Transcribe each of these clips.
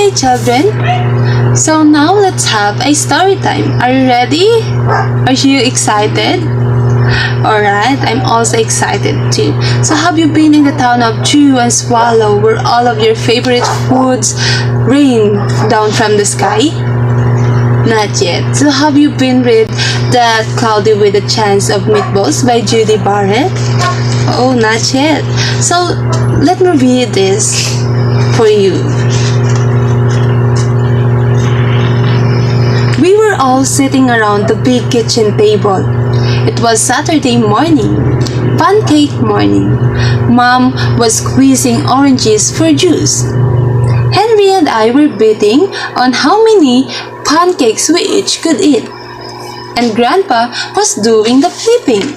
Okay, children. So now let's have a story time. Are you ready? Are you excited? Alright, I'm also excited too. So have you been in the town of Chew and Swallow where all of your favorite foods rain down from the sky? Not yet. So have you been read That Cloudy with a Chance of Meatballs by Judi Barrett? Oh, not yet. So let me read this for you. We were all sitting around the big kitchen table. It was Saturday morning, pancake morning. Mom was squeezing oranges for juice. Henry and I were betting on how many pancakes we each could eat. And Grandpa was doing the flipping.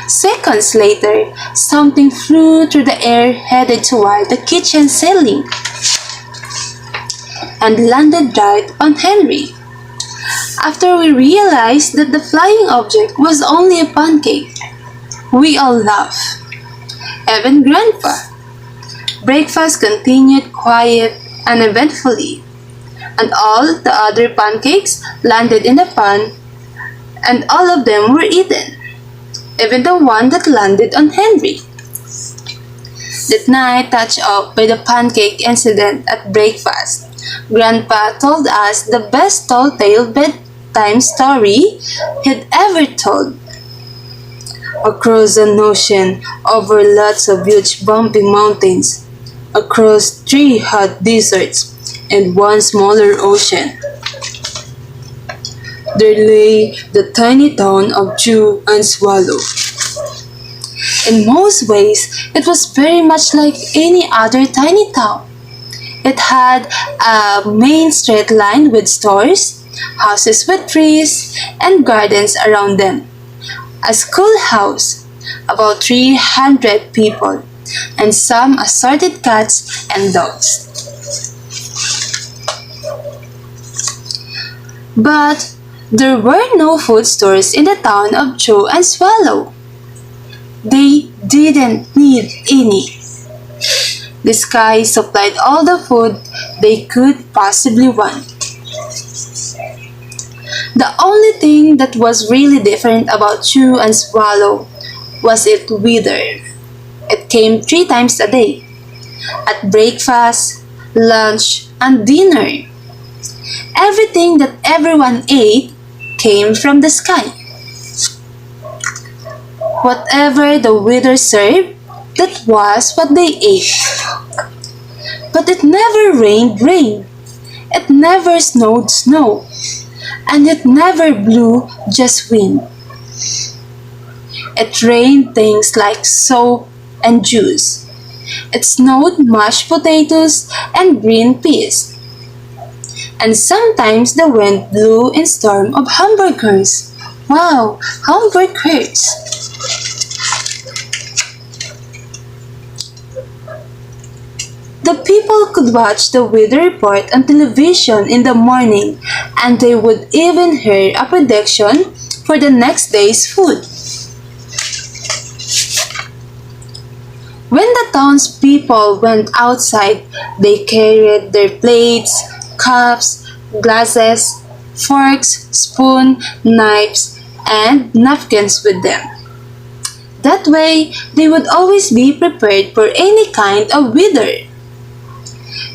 Seconds later, something flew through the air headed toward the kitchen ceiling and landed right on Henry. After we realized that the flying object was only a pancake, we all laughed. Even Grandpa. Breakfast continued quiet and eventfully, and all the other pancakes landed in the pan, and all of them were eaten, even the one that landed on Henry. That night touched off by the pancake incident at breakfast. Grandpa told us the best tall-tale bedtime story he'd ever told. Across an ocean, over lots of huge bumpy mountains, across 3 hot deserts, and 1 smaller ocean, there lay the tiny town of Chew and Swallow. In most ways, it was very much like any other tiny town. It had a main street lined with stores, houses with trees, and gardens around them, a schoolhouse, about 300 people, and some assorted cats and dogs. But there were no food stores in the town of Chew and Swallow. They didn't need any. The sky supplied all the food they could possibly want. The only thing that was really different about Chew and Swallow was its weather. It came 3 times a day, at breakfast, lunch, and dinner. Everything that everyone ate came from the sky. Whatever the weather served, that was what they ate. But it never rained rain. It never snowed snow. And it never blew just wind. It rained things like soap and juice. It snowed mashed potatoes and green peas. And sometimes the wind blew in storm of hamburgers. Wow, hamburgers! The people could watch the weather report on television in the morning, and they would even hear a prediction for the next day's food. When the townspeople went outside, they carried their plates, cups, glasses, forks, spoons, knives, and napkins with them. That way, they would always be prepared for any kind of weather.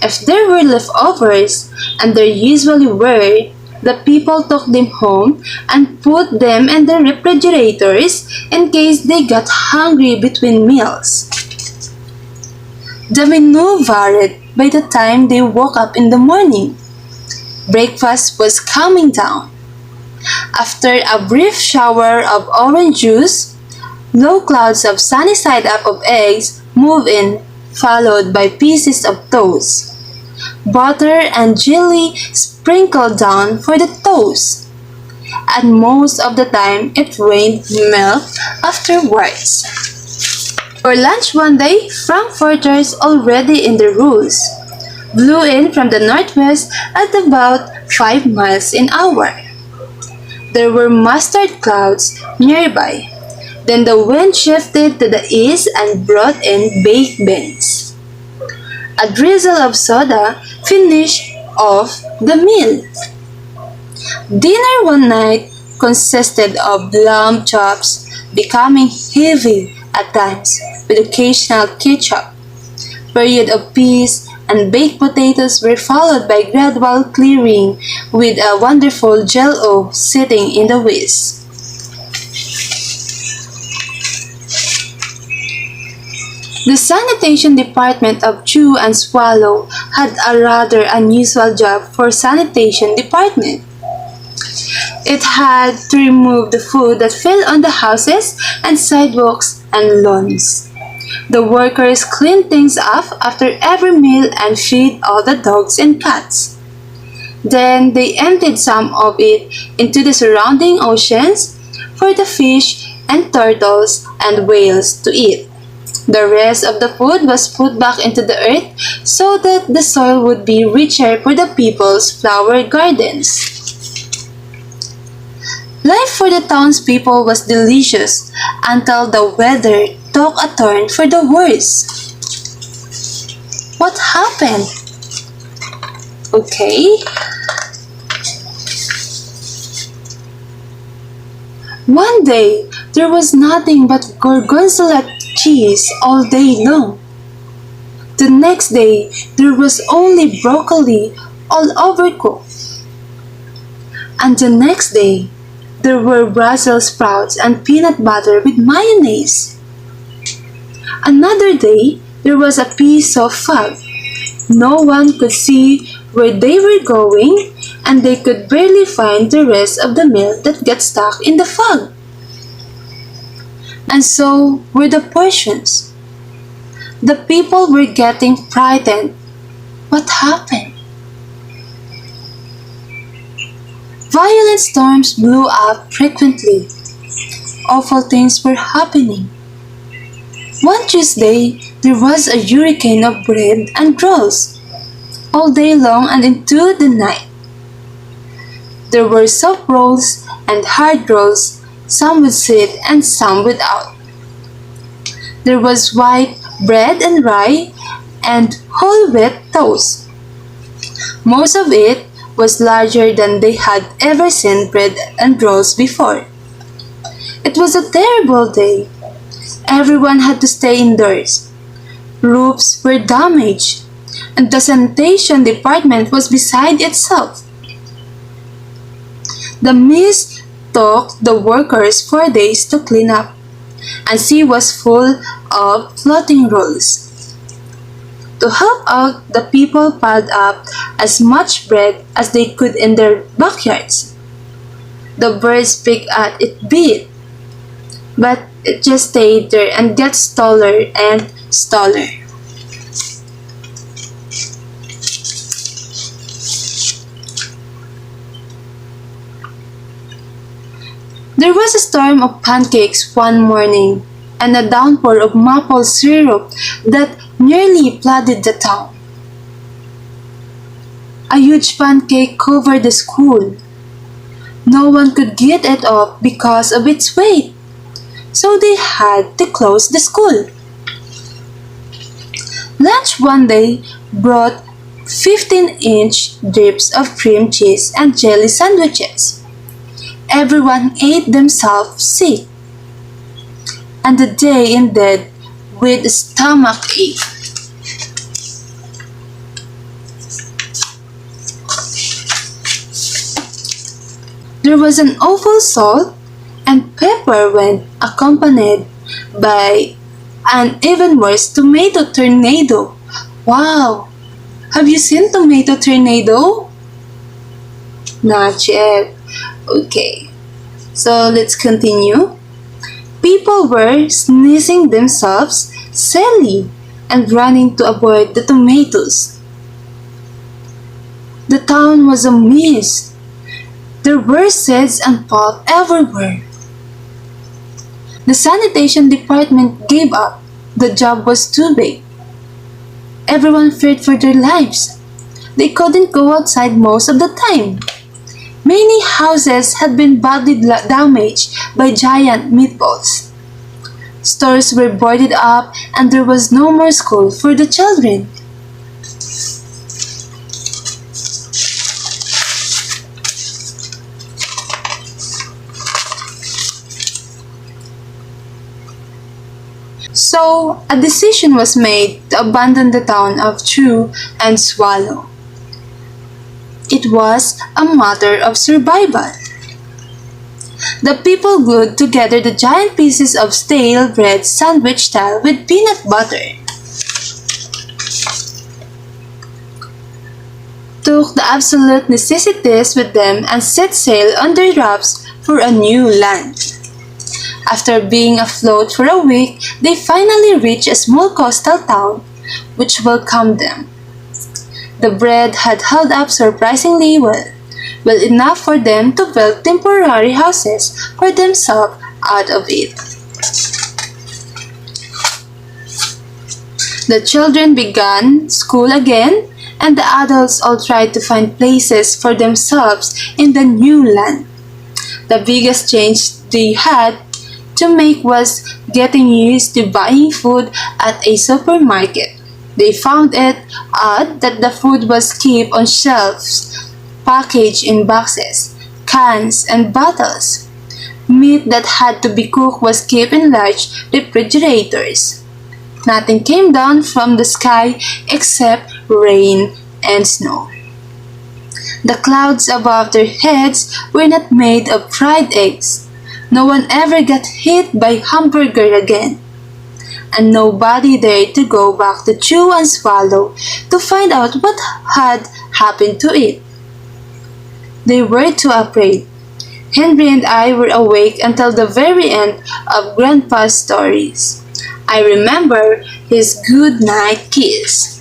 If there were leftovers, and there usually were, the people took them home and put them in the refrigerators in case they got hungry between meals. The menu varied by the time they woke up in the morning. Breakfast was coming down. After a brief shower of orange juice, low clouds of sunny side up of eggs moved in, followed by pieces of toast. Butter and jelly sprinkled down for the toast. And most of the time it rained milk afterwards. For lunch one day, frankfurters already in the roost blew in from the northwest at about 5 miles an hour. There were mustard clouds nearby. Then the wind shifted to the east and brought in baked beans. A drizzle of soda finished off the meal. Dinner one night consisted of lamb chops, becoming heavy at times, with occasional ketchup. Period of peas and baked potatoes were followed by gradual clearing, with a wonderful jello sitting in the whisk. The sanitation department of Chew and Swallow had a rather unusual job for sanitation department. It had to remove the food that fell on the houses and sidewalks and lawns. The workers cleaned things up after every meal and feed all the dogs and cats. Then they emptied some of it into the surrounding oceans for the fish and turtles and whales to eat. The rest of the food was put back into the earth so that the soil would be richer for the people's flower gardens. Life for the townspeople was delicious until the weather took a turn for the worse. What happened? Okay. One day, there was nothing but gorgonzola cheese all day long. The next day, there was only broccoli all overcooked. And the next day, there were Brussels sprouts and peanut butter with mayonnaise. Another day, there was a piece of fog. No one could see where they were going, and they could barely find the rest of the meal that got stuck in the fog. And so were the portions. The people were getting frightened. What happened? Violent storms blew up frequently. Awful things were happening. One Tuesday, there was a hurricane of bread and rolls, all day long and into the night. There were soft rolls and hard rolls, some with seed and some without. There was white bread and rye and whole wheat toast. Most of it was larger than they had ever seen bread and rolls before. It was a terrible day. Everyone had to stay indoors. Roofs were damaged, and the sanitation department was beside itself. The mist took the workers 4 days to clean up, and she was full of floating rolls. To help out, the people piled up as much bread as they could in their backyards. The birds picked at it bit, but it just stayed there and got taller and taller. There was a storm of pancakes one morning, and a downpour of maple syrup that nearly flooded the town. A huge pancake covered the school. No one could get it off because of its weight, so they had to close the school. Lunch one day brought 15-inch drips of cream cheese and jelly sandwiches. Everyone ate themselves sick, and the day ended with a stomach ache. There was an awful salt and pepper wind accompanied by an even worse tomato tornado. Wow! Have you seen tomato tornado? Not yet. Okay, so let's continue. People were sneezing themselves silly and running to avoid the tomatoes. The town was a mess. There were seeds and pulp everywhere. The sanitation department gave up. The job was too big. Everyone feared for their lives. They couldn't go outside most of the time. Many houses had been badly damaged by giant meatballs. Stores were boarded up and there was no more school for the children. So, a decision was made to abandon the town of Chew and Swallow. It was a matter of survival. The people glued together the giant pieces of stale bread sandwich style with peanut butter, took the absolute necessities with them, and set sail on their rafts for a new land. After being afloat for a week, they finally reached a small coastal town which welcomed them. The bread had held up surprisingly well enough for them to build temporary houses for themselves out of it. The children began school again, and the adults all tried to find places for themselves in the new land. The biggest change they had to make was getting used to buying food at a supermarket. They found it odd that the food was kept on shelves, packaged in boxes, cans, and bottles. Meat that had to be cooked was kept in large refrigerators. Nothing came down from the sky except rain and snow. The clouds above their heads were not made of fried eggs. No one ever got hit by hamburger again. And nobody dared to go back to Chew and Swallow to find out what had happened to it. They were too afraid. Henry and I were awake until the very end of Grandpa's stories. I remember his good night kiss.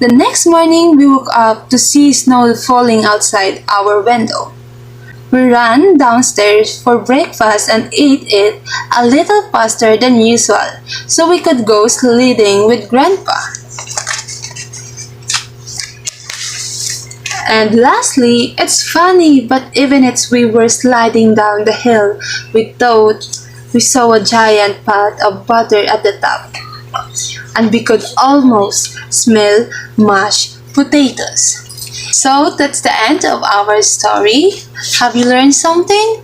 The next morning, we woke up to see snow falling outside our window. We ran downstairs for breakfast and ate it a little faster than usual so we could go sledding with Grandpa. And lastly, it's funny, but even as we were sliding down the hill, we thought we saw a giant pot of butter at the top, and we could almost smell mashed potatoes. So that's the end of our story. Have you learned something?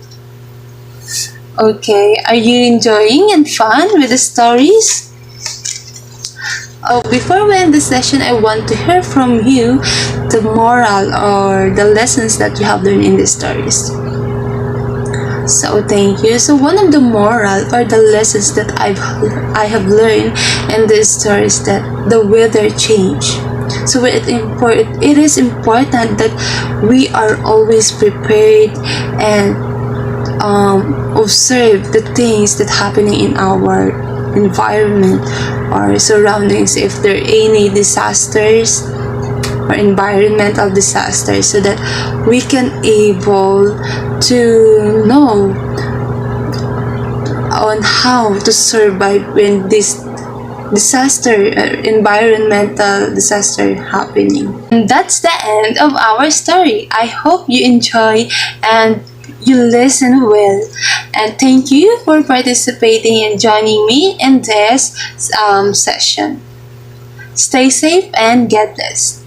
Okay, are you enjoying and fun with the stories? Oh, before we end the session, I want to hear from you the moral or the lessons that you have learned in the stories. So thank you. So one of the moral or the lessons that I have learned in this story is that the weather change. So it is important that we are always prepared and observe the things that happening in our environment or surroundings, if there are any disasters or environmental disasters, so that we can able to know on how to survive when this environmental disaster happening. And that's the end of our story. I hope you enjoy and you listen well. And thank you for participating and joining me in this session. Stay safe and get blessed.